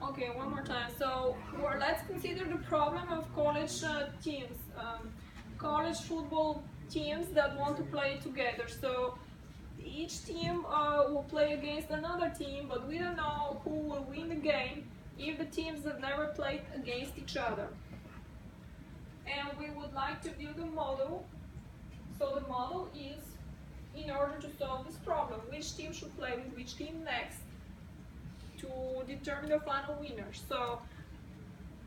Okay, one more time. So let's consider the problem of college teams, college football teams that want to play together. So each team will play against another team, but we don't know who will win the game if the teams have never played against each other. And we would like to build a model. So the model is, in order to solve this problem, which team should play with which team next, to determine the final winner. So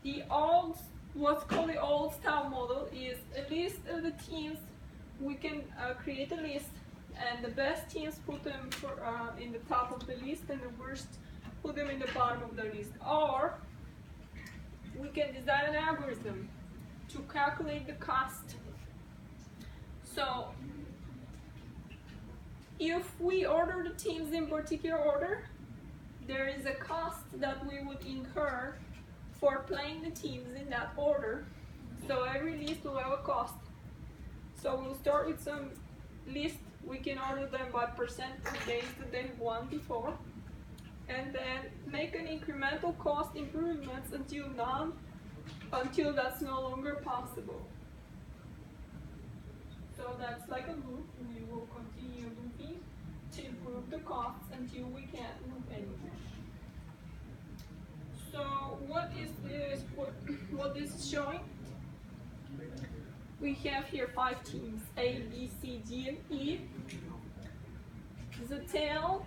the what's called the old style model is a list of the teams. We can create a list, and the best teams put them in the top of the list, and the worst put them in the bottom of the list. Or we can design an algorithm to calculate the cost. So if we order the teams in particular order, there is a cost that we would incur for playing the teams in that order. So every list will have a cost. So we'll start with some list. We can order them by percent of days that they've won before, and then make an incremental cost improvements until that's no longer possible. So that's like a loop. We will continue looping to improve the costs until we can't loop anymore. So what this is showing? We have here 5 teams, A, B, C, D, and E. The tail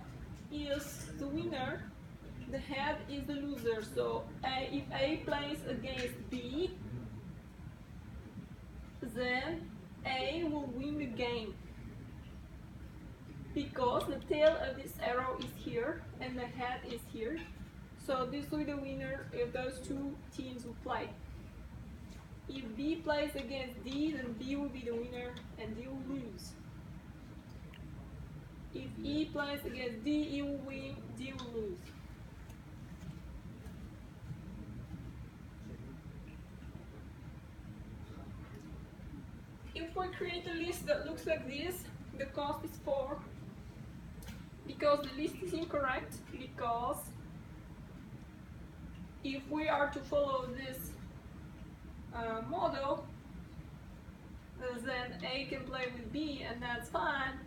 is the winner, the head is the loser. So if A plays against B, then A will win the game, because the tail of this arrow is here and the head is here. So this will be the winner if those two teams will play. If B plays against D, then B will be the winner and D will lose. If E plays against D, E will win, D will lose. If we create a list that looks like this, the cost is 4, because the list is incorrect, because if we are to follow this model, then A can play with B and that's fine,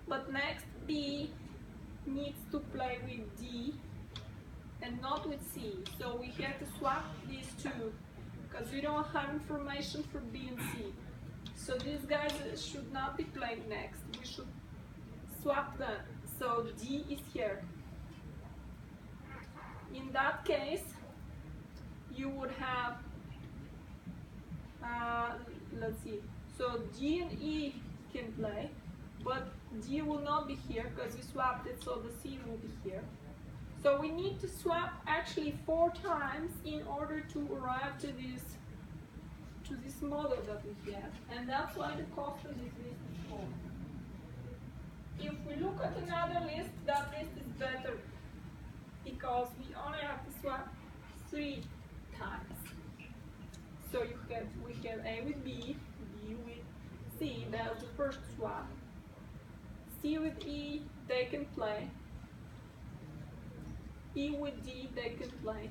but next B needs to play with D and not with C. So we have to swap these two, because we don't have information for B and C. So these guys should not be playing next. We should swap them. So D is here. In that case, you would have, let's see, so D and E can play, but D will not be here because we swapped it, so the C will be here. So we need to swap actually 4 times in order to arrive to this model that we have, and that's why the cost of this list is 4. If we look at another list, that list is better, because we only have to swap 3 times. So we have A with B, B with C, that's the first swap. C with E, they can play. E with D, they can play.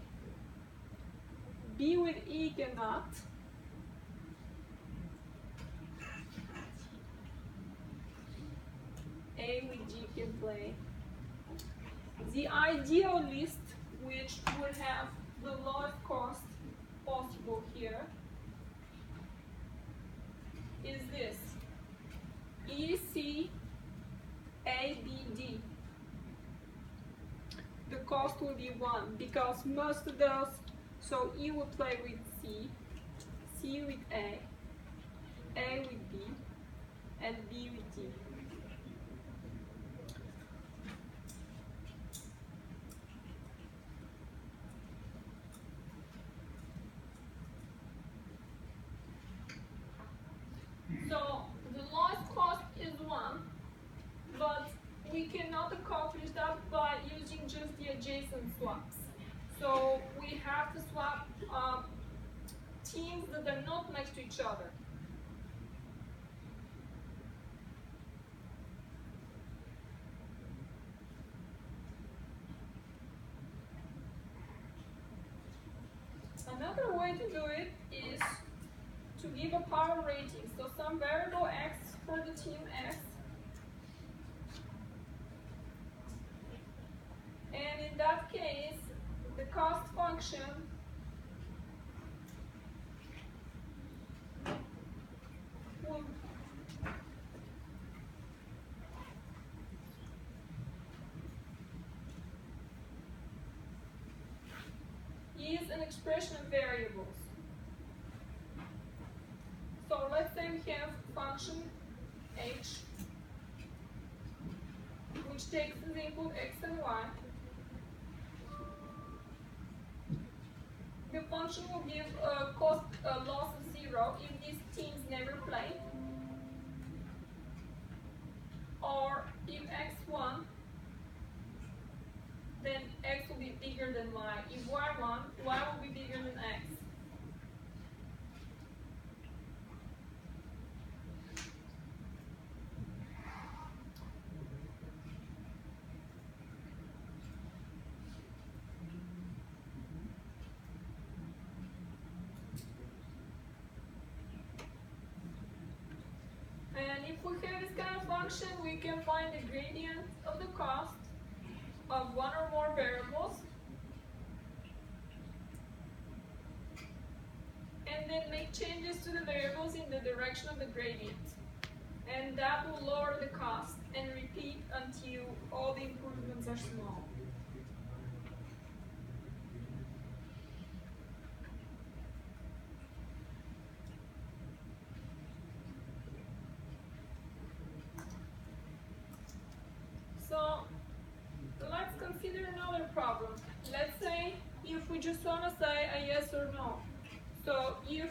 B with E cannot. A with G can play. The ideal list, which would have the lowest cost possible here, is this: E, C, A, B, D. The cost will be 1, because most of those, so E will play with C, C with A with B, and B with D. So the lowest cost is 1, but we cannot accomplish that by using just the adjacent swaps. So we have to swap teams that are not next to each other. way to do it is to give a power rating. So some variable x for the team x. And in that case, the cost function will is an expression of variables. So let's say we have function h, which takes as input x and y. The function will give a loss of 0 if these teams never play, or if x1, then x will be bigger than y. If y1, y will be bigger than x. And if we have this kind of function, we can find the gradient of the cost of one or more variables, and then make changes to the variables in the direction of the gradient. And that will lower the cost and repeat until all the improvements are small. So let's consider another problem. Let's say if we just want to say a yes or no. So if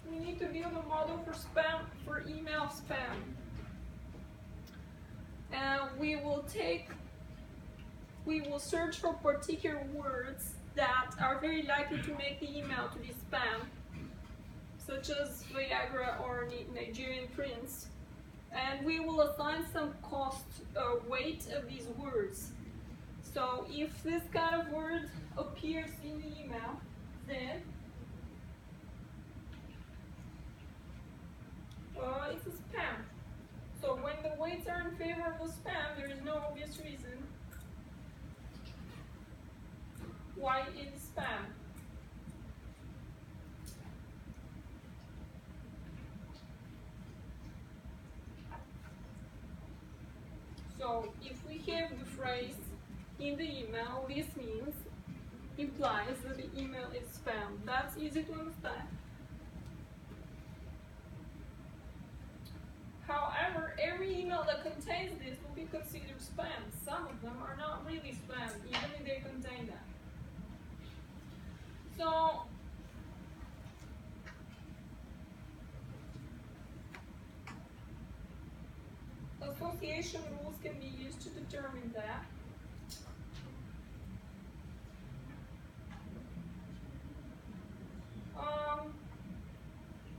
we need to build a model for spam, for email spam, and we will search for particular words that are very likely to make the email to be spam, such as Viagra or Nigerian prince. And we will assign some cost weight of these words. So if this kind of word appears in the email, then it's a spam. So when the weights are in favor of the spam, there is no obvious reason why it is spam. So if we have the phrase in the email, this implies that the email is spam. That's easy to understand. However, every email that contains this will be considered spam. Some of them are not really spam, even if they contain that. So association rules can be used to determine that.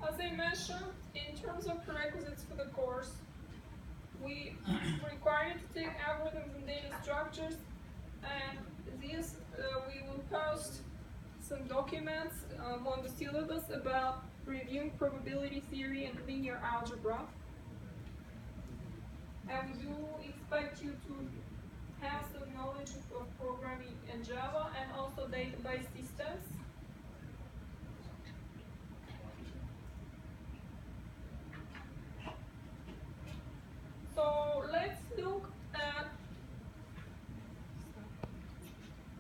As I mentioned, in terms of prerequisites for the course, we require you to take algorithms and data structures, and these we will post some documents on the syllabus about reviewing probability theory and linear algebra. And we do expect you to have some knowledge of programming